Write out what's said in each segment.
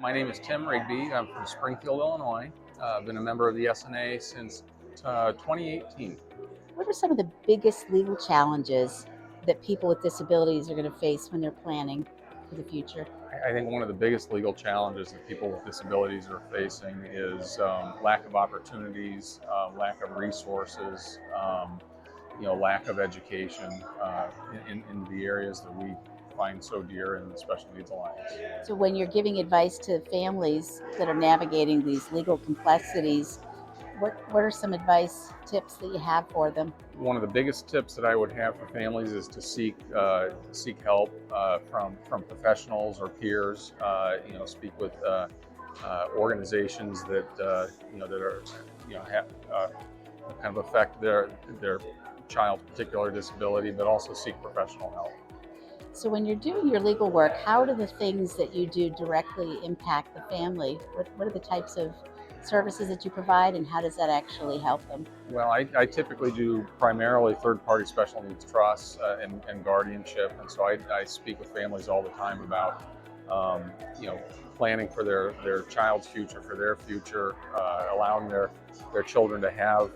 My name is Tim Rigby. I'm from Springfield, Illinois. I've been a member of the SNA since 2018. What are some of the biggest legal challenges that people with disabilities are going to face when they're planning for the future? I think one of the biggest legal challenges that people with disabilities are facing is lack of opportunities, lack of resources, lack of education in the areas that we find so dear in the Special Needs Alliance. So, when you're giving advice to families that are navigating these legal complexities, what are some advice tips that you have for them? One of the biggest tips that I would have for families is to seek help from professionals or peers. Speak with organizations that that are have kind of affect their child's particular disability, but also seek professional help. So, when you're doing your legal work, how do the things that you do directly impact the family? What are the types of services that you provide, and how does that actually help them? Well, I typically do primarily third-party special needs trusts and guardianship, and so I speak with families all the time about um, planning for their child's future, for their future, allowing their children to have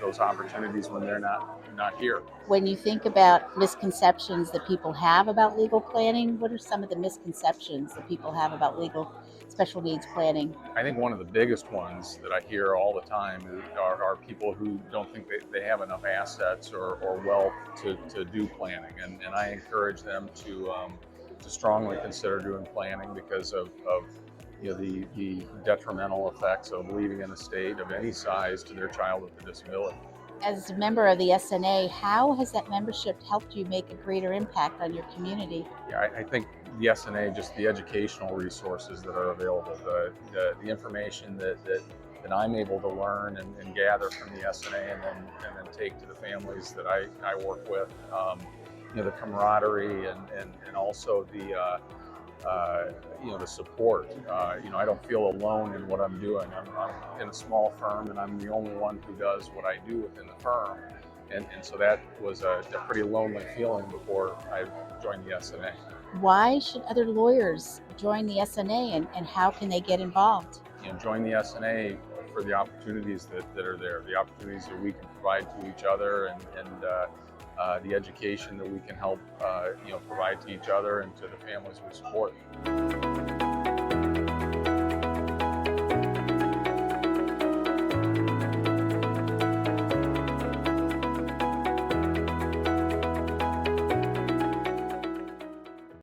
those opportunities when they're not here. When you think about misconceptions that people have about legal planning, what are some of the misconceptions that people have about legal special needs planning? I think one of the biggest ones that I hear all the time are people who don't think they have enough assets or wealth to do planning. And I encourage them to strongly consider doing planning because of the detrimental effects of leaving an estate of any size to their child with a disability. As a member of the SNA, how has that membership helped you make a greater impact on your community? Yeah, I think the SNA, just the educational resources that are available, the information that I'm able to learn and gather from the SNA and then take to the families that I work with, the camaraderie and also the support. I don't feel alone in what I'm doing. I'm in a small firm and I'm the only one who does what I do within the firm. And so that was a pretty lonely feeling before I joined the SNA. Why should other lawyers join the SNA, and how can they get involved? Join the SNA for the opportunities that are there, the opportunities that we can provide to each other, and the education that we can help provide to each other and to the families we support.